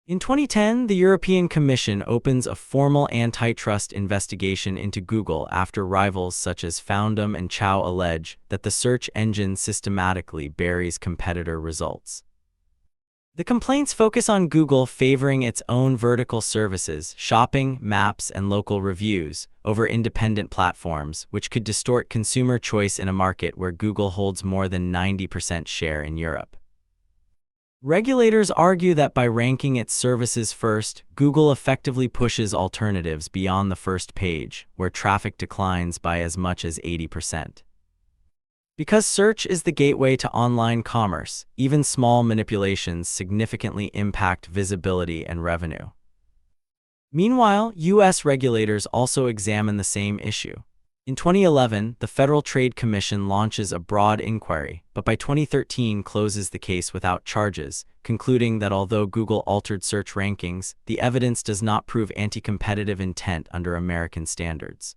In 2010, the European Commission opens a formal antitrust investigation into Google after rivals such as Foundum and Chow allege that the search engine systematically buries competitor results. The complaints focus on Google favoring its own vertical services, shopping, maps, and local reviews, over independent platforms, which could distort consumer choice in a market where Google holds more than 90% share in Europe. Regulators argue that by ranking its services first, Google effectively pushes alternatives beyond the first page, where traffic declines by as much as 80%. Because search is the gateway to online commerce, even small manipulations significantly impact visibility and revenue. Meanwhile, U.S. regulators also examine the same issue. In 2011, the Federal Trade Commission launches a broad inquiry, but by 2013 closes the case without charges, concluding that although Google altered search rankings, the evidence does not prove anti-competitive intent under American standards.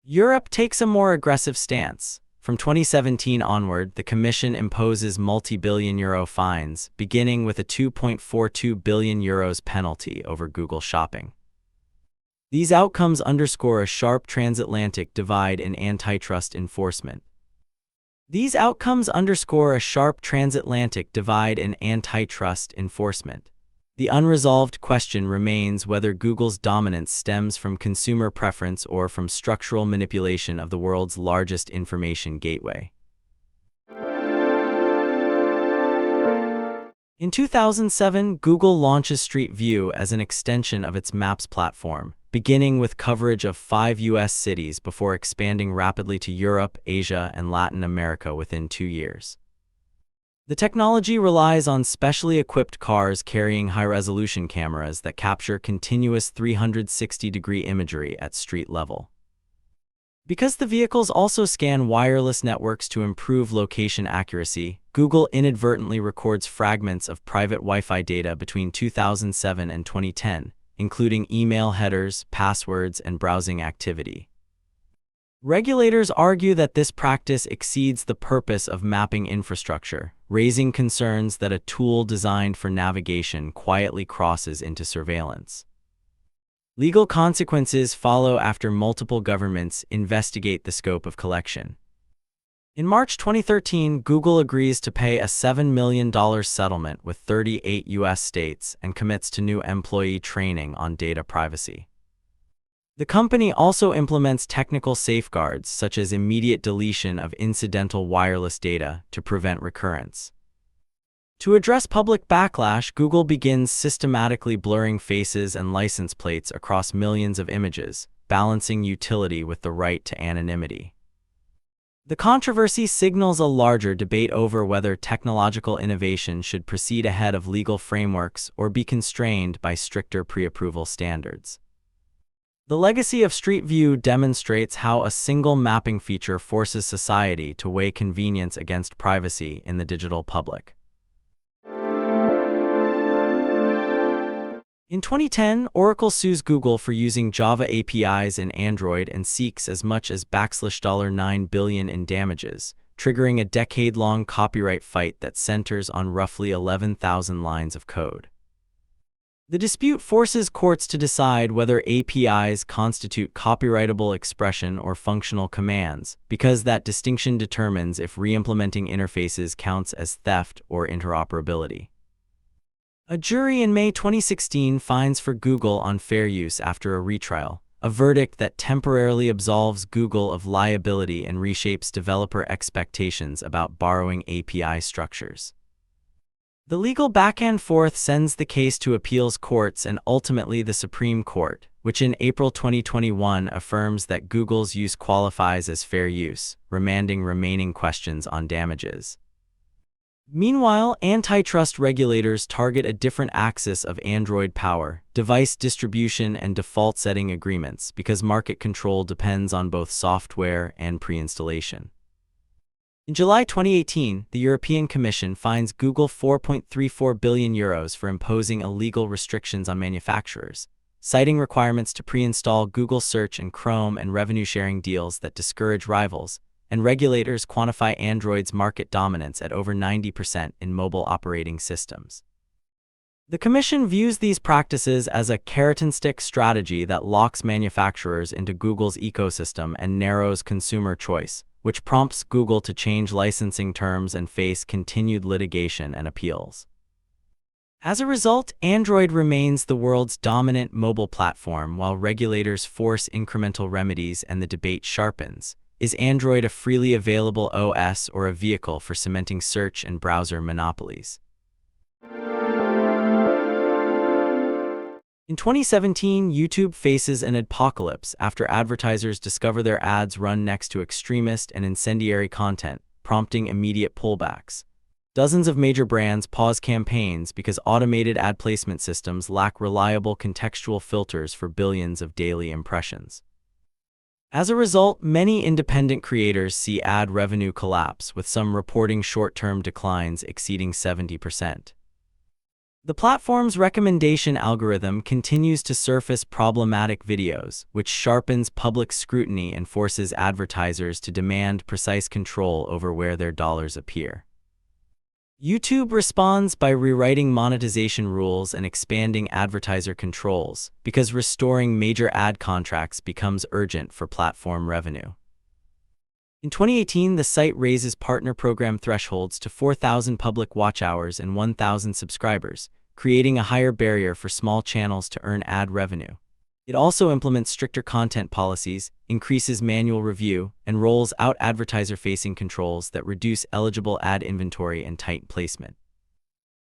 Europe takes a more aggressive stance. From 2017 onward, the Commission imposes multi-billion euro fines, beginning with a €2.42 billion penalty over Google Shopping. These outcomes underscore a sharp transatlantic divide in antitrust enforcement. The unresolved question remains whether Google's dominance stems from consumer preference or from structural manipulation of the world's largest information gateway. In 2007, Google launches Street View as an extension of its Maps platform, beginning with coverage of 5 U.S. cities before expanding rapidly to Europe, Asia, and Latin America within 2 years. The technology relies on specially equipped cars carrying high-resolution cameras that capture continuous 360-degree imagery at street level. Because the vehicles also scan wireless networks to improve location accuracy, Google inadvertently records fragments of private Wi-Fi data between 2007 and 2010, including email headers, passwords, and browsing activity. Regulators argue that this practice exceeds the purpose of mapping infrastructure, raising concerns that a tool designed for navigation quietly crosses into surveillance. Legal consequences follow after multiple governments investigate the scope of collection. In March 2013, Google agrees to pay a $7 million settlement with 38 U.S. states and commits to new employee training on data privacy. The company also implements technical safeguards such as immediate deletion of incidental wireless data to prevent recurrence. To address public backlash, Google begins systematically blurring faces and license plates across millions of images, balancing utility with the right to anonymity. The controversy signals a larger debate over whether technological innovation should proceed ahead of legal frameworks or be constrained by stricter pre-approval standards. The legacy of Street View demonstrates how a single mapping feature forces society to weigh convenience against privacy in the digital public. In 2010, Oracle sues Google for using Java APIs in Android and seeks as much as $9 billion in damages, triggering a decade-long copyright fight that centers on roughly 11,000 lines of code. The dispute forces courts to decide whether APIs constitute copyrightable expression or functional commands, because that distinction determines if re-implementing interfaces counts as theft or interoperability. A jury in May 2016 finds for Google on fair use after a retrial, a verdict that temporarily absolves Google of liability and reshapes developer expectations about borrowing API structures. The legal back-and-forth sends the case to appeals courts and ultimately the Supreme Court, which in April 2021 affirms that Google's use qualifies as fair use, remanding remaining questions on damages. Meanwhile, antitrust regulators target a different axis of Android power, device distribution and default setting agreements, because market control depends on both software and pre-installation. In July 2018, the European Commission fines Google €4.34 billion for imposing illegal restrictions on manufacturers, citing requirements to pre-install Google Search and Chrome and revenue-sharing deals that discourage rivals, and regulators quantify Android's market dominance at over 90% in mobile operating systems. The Commission views these practices as a carrot-and-stick strategy that locks manufacturers into Google's ecosystem and narrows consumer choice, which prompts Google to change licensing terms and face continued litigation and appeals. As a result, Android remains the world's dominant mobile platform while regulators force incremental remedies and the debate sharpens. Is Android a freely available OS or a vehicle for cementing search and browser monopolies? In 2017, YouTube faces an adpocalypse after advertisers discover their ads run next to extremist and incendiary content, prompting immediate pullbacks. Dozens of major brands pause campaigns because automated ad placement systems lack reliable contextual filters for billions of daily impressions. As a result, many independent creators see ad revenue collapse, with some reporting short-term declines exceeding 70%. The platform's recommendation algorithm continues to surface problematic videos, which sharpens public scrutiny and forces advertisers to demand precise control over where their dollars appear. YouTube responds by rewriting monetization rules and expanding advertiser controls, because restoring major ad contracts becomes urgent for platform revenue. In 2018, the site raises partner program thresholds to 4,000 public watch hours and 1,000 subscribers, creating a higher barrier for small channels to earn ad revenue. It also implements stricter content policies, increases manual review, and rolls out advertiser-facing controls that reduce eligible ad inventory and tighten placement.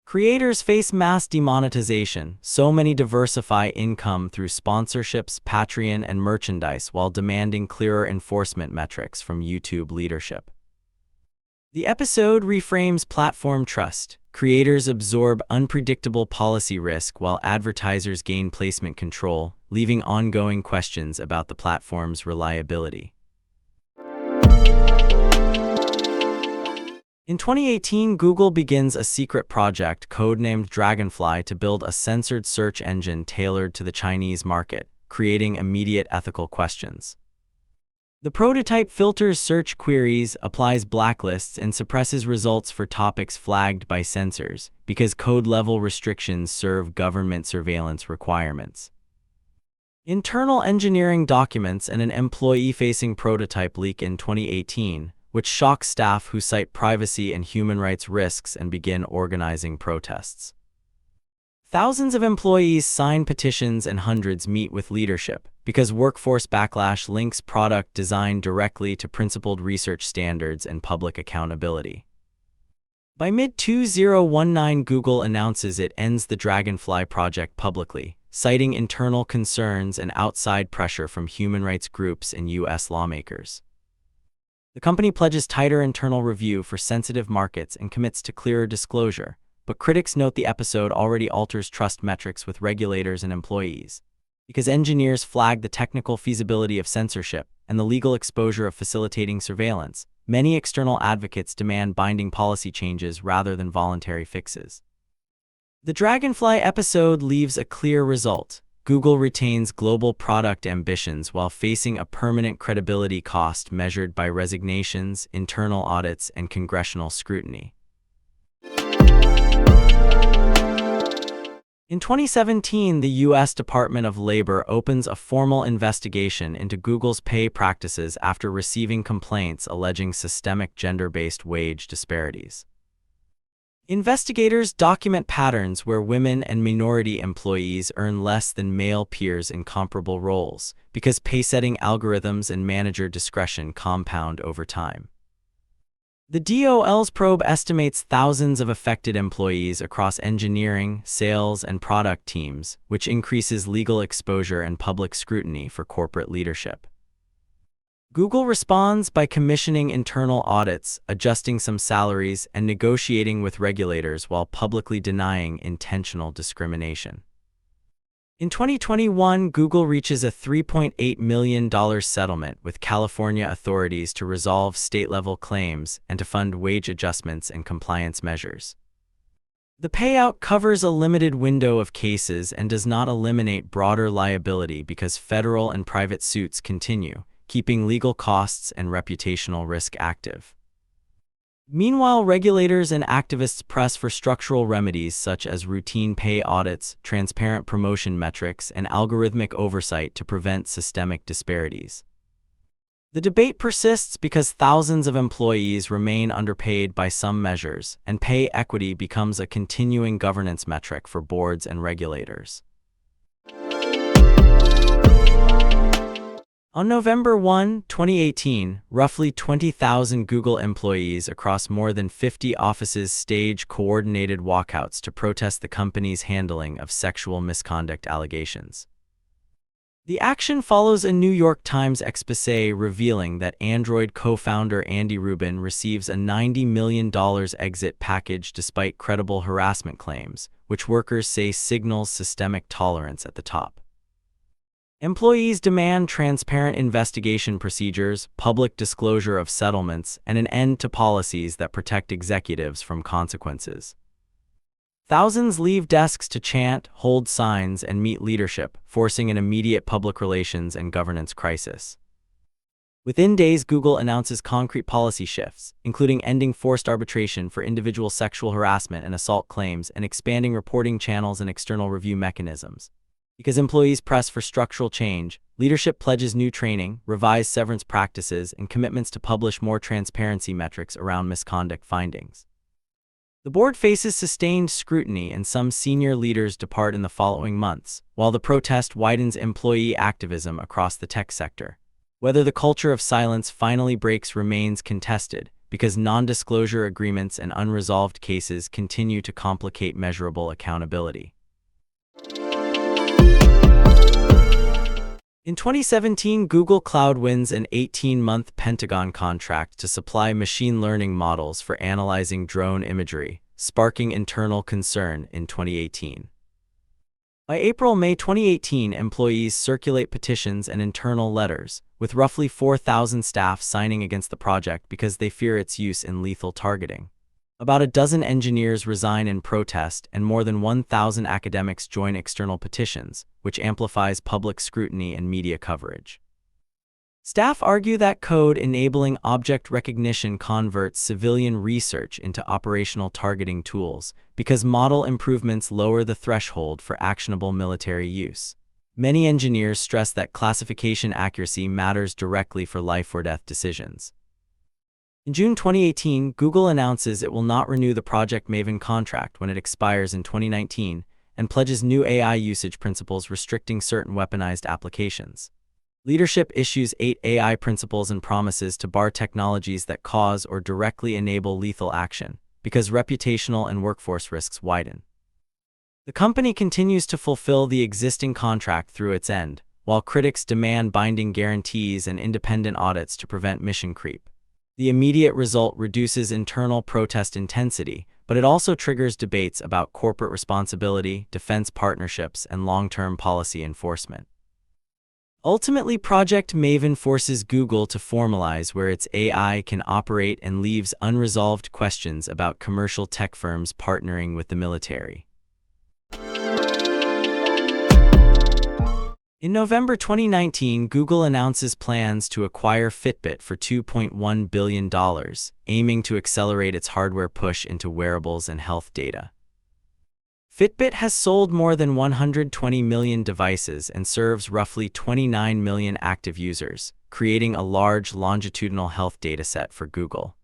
Creators face mass demonetization, so many diversify income through sponsorships, Patreon, and merchandise while demanding clearer enforcement metrics from YouTube leadership. The episode reframes platform trust. Creators absorb unpredictable policy risk while advertisers gain placement control, leaving ongoing questions about the platform's reliability. In 2018, Google begins a secret project codenamed Dragonfly to build a censored search engine tailored to the Chinese market, creating immediate ethical questions. The prototype filters search queries, applies blacklists, and suppresses results for topics flagged by censors, because code-level restrictions serve government surveillance requirements. Internal engineering documents and an employee-facing prototype leak in 2018, which shocks staff who cite privacy and human rights risks and begin organizing protests. Thousands of employees sign petitions and hundreds meet with leadership, because workforce backlash links product design directly to principled research standards and public accountability. By mid-2019, Google announces it ends the Dragonfly project publicly, citing internal concerns and outside pressure from human rights groups and U.S. lawmakers. The company pledges tighter internal review for sensitive markets and commits to clearer disclosure, but critics note the episode already alters trust metrics with regulators and employees, because engineers flag the technical feasibility of censorship and the legal exposure of facilitating surveillance. Many external advocates demand binding policy changes rather than voluntary fixes. The Dragonfly episode leaves a clear result. Google retains global product ambitions while facing a permanent credibility cost measured by resignations, internal audits, and congressional scrutiny. In 2017, the U.S. Department of Labor opens a formal investigation into Google's pay practices after receiving complaints alleging systemic gender-based wage disparities. Investigators document patterns where women and minority employees earn less than male peers in comparable roles, because pay-setting algorithms and manager discretion compound over time. The DOL's probe estimates thousands of affected employees across engineering, sales, and product teams, which increases legal exposure and public scrutiny for corporate leadership. Google responds by commissioning internal audits, adjusting some salaries, and negotiating with regulators while publicly denying intentional discrimination. In 2021, Google reaches a $3.8 million settlement with California authorities to resolve state-level claims and to fund wage adjustments and compliance measures. The payout covers a limited window of cases and does not eliminate broader liability because federal and private suits continue, keeping legal costs and reputational risk active. Meanwhile, regulators and activists press for structural remedies such as routine pay audits, transparent promotion metrics, and algorithmic oversight to prevent systemic disparities. The debate persists because thousands of employees remain underpaid by some measures, and pay equity becomes a continuing governance metric for boards and regulators. On November 1, 2018, roughly 20,000 Google employees across more than 50 offices staged coordinated walkouts to protest the company's handling of sexual misconduct allegations. The action follows a New York Times exposé revealing that Android co-founder Andy Rubin receives a $90 million exit package despite credible harassment claims, which workers say signals systemic tolerance at the top. Employees demand transparent investigation procedures, public disclosure of settlements, and an end to policies that protect executives from consequences. Thousands leave desks to chant, hold signs, and meet leadership, forcing an immediate public relations and governance crisis. Within days, Google announces concrete policy shifts, including ending forced arbitration for individual sexual harassment and assault claims and expanding reporting channels and external review mechanisms. Because employees press for structural change, leadership pledges new training, revised severance practices, and commitments to publish more transparency metrics around misconduct findings. The board faces sustained scrutiny and some senior leaders depart in the following months, while the protest widens employee activism across the tech sector. Whether the culture of silence finally breaks remains contested, because non-disclosure agreements and unresolved cases continue to complicate measurable accountability. In 2017, Google Cloud wins an 18-month Pentagon contract to supply machine learning models for analyzing drone imagery, sparking internal concern in 2018. By April-May 2018, employees circulate petitions and internal letters, with roughly 4,000 staff signing against the project because they fear its use in lethal targeting. About a dozen engineers resign in protest, and more than 1,000 academics join external petitions, which amplifies public scrutiny and media coverage. Staff argue that code enabling object recognition converts civilian research into operational targeting tools because model improvements lower the threshold for actionable military use. Many engineers stress that classification accuracy matters directly for life-or-death decisions. In June 2018, Google announces it will not renew the Project Maven contract when it expires in 2019 and pledges new AI usage principles restricting certain weaponized applications. Leadership issues 8 AI principles and promises to bar technologies that cause or directly enable lethal action, because reputational and workforce risks widen. The company continues to fulfill the existing contract through its end, while critics demand binding guarantees and independent audits to prevent mission creep. The immediate result reduces internal protest intensity, but it also triggers debates about corporate responsibility, defense partnerships, and long-term policy enforcement. Ultimately, Project Maven forces Google to formalize where its AI can operate and leaves unresolved questions about commercial tech firms partnering with the military. In November 2019, Google announces plans to acquire Fitbit for $2.1 billion, aiming to accelerate its hardware push into wearables and health data. Fitbit has sold more than 120 million devices and serves roughly 29 million active users, creating a large longitudinal health dataset for Google.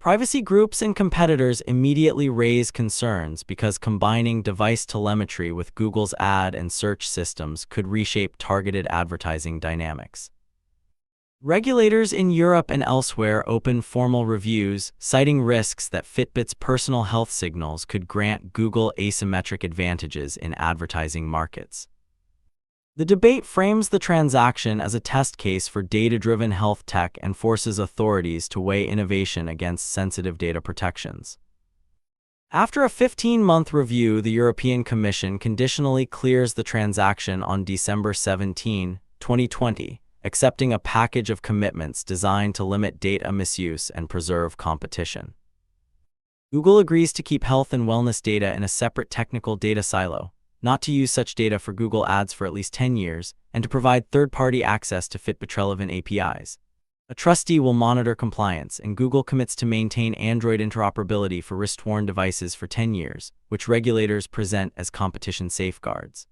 Privacy groups and competitors immediately raise concerns because combining device telemetry with Google's ad and search systems could reshape targeted advertising dynamics. Regulators in Europe and elsewhere open formal reviews, citing risks that Fitbit's personal health signals could grant Google asymmetric advantages in advertising markets. The debate frames the transaction as a test case for data-driven health tech and forces authorities to weigh innovation against sensitive data protections. After a 15-month review, the European Commission conditionally clears the transaction on December 17, 2020, accepting a package of commitments designed to limit data misuse and preserve competition. Google agrees to keep health and wellness data in a separate technical data silo, not to use such data for Google Ads for at least 10 years, and to provide third-party access to Fitbit-relevant APIs. A trustee will monitor compliance, and Google commits to maintain Android interoperability for wrist-worn devices for 10 years, which regulators present as competition safeguards.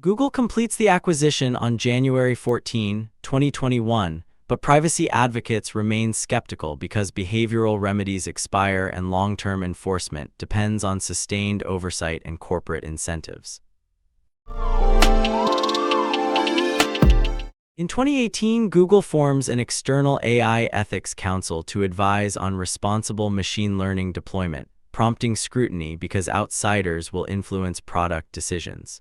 Google completes the acquisition on January 14, 2021, but privacy advocates remain skeptical because behavioral remedies expire and long-term enforcement depends on sustained oversight and corporate incentives. In 2018, Google forms an external AI ethics council to advise on responsible machine learning deployment, prompting scrutiny because outsiders will influence product decisions.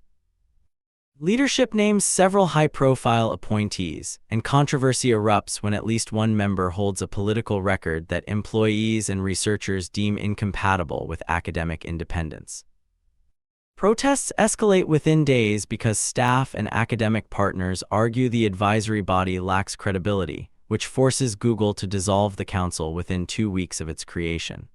Leadership names several high-profile appointees, and controversy erupts when at least one member holds a political record that employees and researchers deem incompatible with academic independence. Protests escalate within days because staff and academic partners argue the advisory body lacks credibility, which forces Google to dissolve the council within 2 weeks of its creation.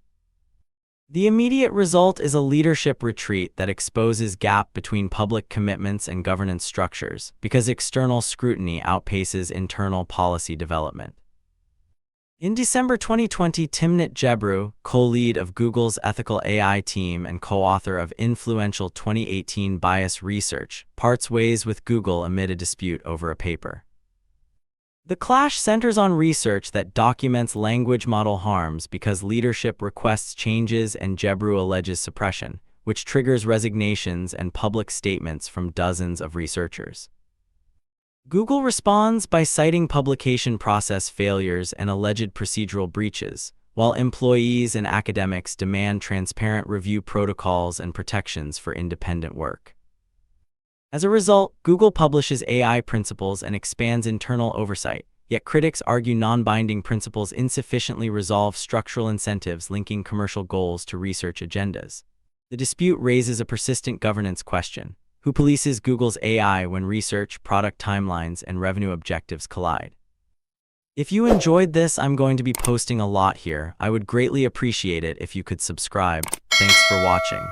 The immediate result is a leadership retreat that exposes gap between public commitments and governance structures because external scrutiny outpaces internal policy development. In December 2020, Timnit Gebru, co-lead of Google's ethical AI team and co-author of influential 2018 bias research, parts ways with Google amid a dispute over a paper. The clash centers on research that documents language model harms because leadership requests changes and Gebru alleges suppression, which triggers resignations and public statements from dozens of researchers. Google responds by citing publication process failures and alleged procedural breaches, while employees and academics demand transparent review protocols and protections for independent work. As a result, Google publishes AI principles and expands internal oversight, yet critics argue non-binding principles insufficiently resolve structural incentives linking commercial goals to research agendas. The dispute raises a persistent governance question: who polices Google's AI when research, product timelines, and revenue objectives collide? If you enjoyed this, I'm going to be posting a lot here. I would greatly appreciate it if you could subscribe. Thanks for watching.